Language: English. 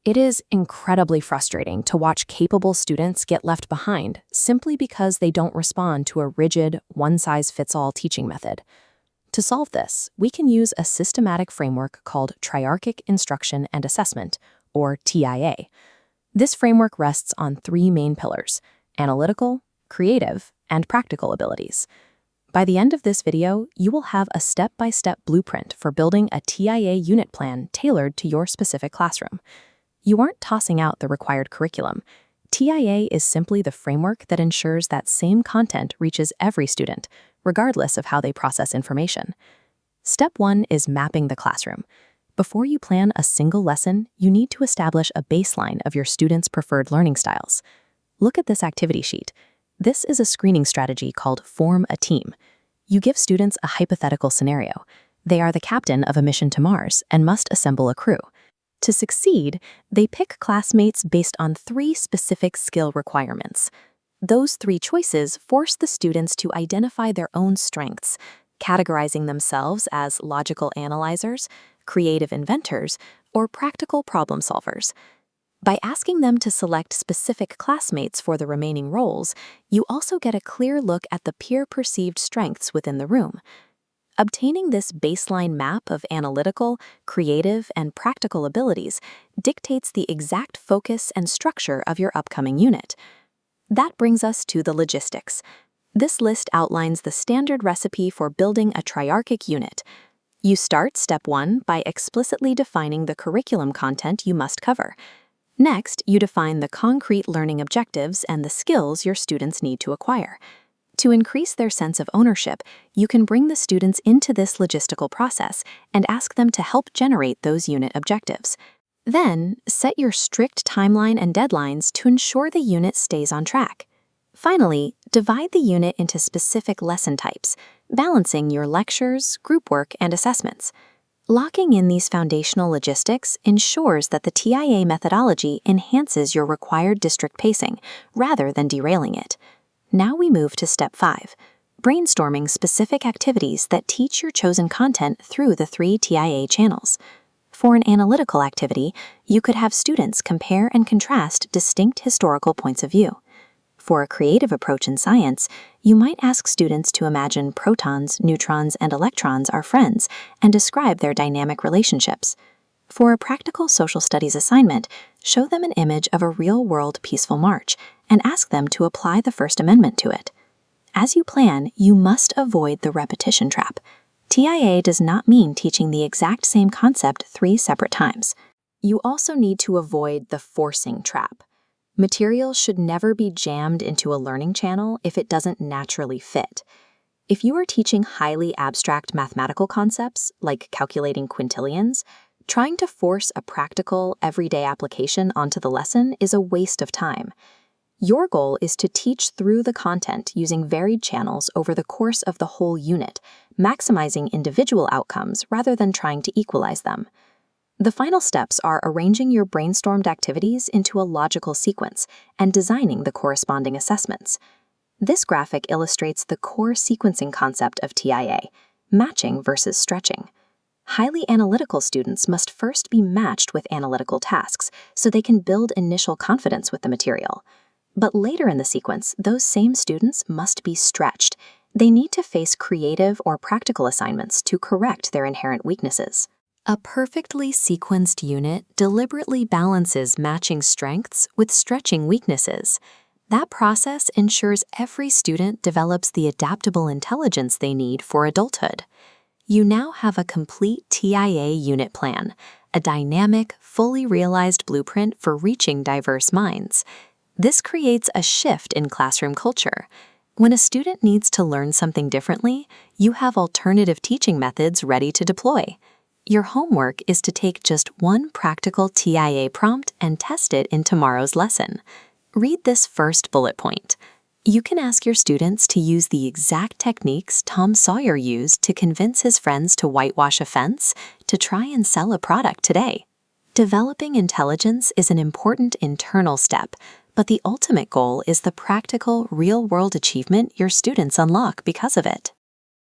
It is incredibly frustrating to watch capable students get left behind simply because they don't respond to a rigid, one-size-fits-all teaching method. To solve this, we can use a systematic framework called Triarchic Instruction and Assessment, or TIA. This framework rests on three main pillars: analytical, creative, and practical abilities. By the end of this video, you will have a step-by-step blueprint for building a TIA unit plan tailored to your specific classroom. You aren't tossing out the required curriculum. TIA is simply the framework that ensures that same content reaches every student, regardless of how they process information. Step 1 is mapping the classroom. Before you plan a single lesson, you need to establish a baseline of your students' preferred learning styles. Look at this activity sheet. This is a screening strategy called Form a Team. You give students a hypothetical scenario. They are the captain of a mission to Mars and must assemble a crew. To succeed, they pick classmates based on 3 specific skill requirements. Those 3 choices force the students to identify their own strengths, categorizing themselves as logical analyzers, creative inventors, or practical problem solvers. By asking them to select specific classmates for the remaining roles, you also get a clear look at the peer-perceived strengths within the room. Obtaining this baseline map of analytical, creative, and practical abilities dictates the exact focus and structure of your upcoming unit. That brings us to the logistics. This list outlines the standard recipe for building a triarchic unit. You start step 1 by explicitly defining the curriculum content you must cover. Next, you define the concrete learning objectives and the skills your students need to acquire. To increase their sense of ownership, you can bring the students into this logistical process and ask them to help generate those unit objectives. Then, set your strict timeline and deadlines to ensure the unit stays on track. Finally, divide the unit into specific lesson types, balancing your lectures, group work, and assessments. Locking in these foundational logistics ensures that the TIA methodology enhances your required district pacing rather than derailing it. Now we move to step 5, brainstorming specific activities that teach your chosen content through the 3 TIA channels. For an analytical activity, you could have students compare and contrast distinct historical points of view. For a creative approach in science, you might ask students to imagine protons, neutrons, and electrons are friends and describe their dynamic relationships. For a practical social studies assignment, show them an image of a real-world peaceful march and ask them to apply the First Amendment to it. As you plan, you must avoid the repetition trap. TIA does not mean teaching the exact same concept 3 separate times. You also need to avoid the forcing trap. Material should never be jammed into a learning channel if it doesn't naturally fit. If you are teaching highly abstract mathematical concepts, like calculating quintillions, trying to force a practical, everyday application onto the lesson is a waste of time. Your goal is to teach through the content using varied channels over the course of the whole unit, maximizing individual outcomes rather than trying to equalize them. The final steps are arranging your brainstormed activities into a logical sequence and designing the corresponding assessments. This graphic illustrates the core sequencing concept of TIA, matching versus stretching. Highly analytical students must first be matched with analytical tasks so they can build initial confidence with the material. But later in the sequence, those same students must be stretched. They need to face creative or practical assignments to correct their inherent weaknesses. A perfectly sequenced unit deliberately balances matching strengths with stretching weaknesses. That process ensures every student develops the adaptable intelligence they need for adulthood. You now have a complete TIA unit plan, a dynamic, fully realized blueprint for reaching diverse minds. This creates a shift in classroom culture. When a student needs to learn something differently, you have alternative teaching methods ready to deploy. Your homework is to take just one practical TIA prompt and test it in tomorrow's lesson. Read this first bullet point. You can ask your students to use the exact techniques Tom Sawyer used to convince his friends to whitewash a fence to try and sell a product today. Developing intelligence is an important internal step, but the ultimate goal is the practical, real-world achievement your students unlock because of it.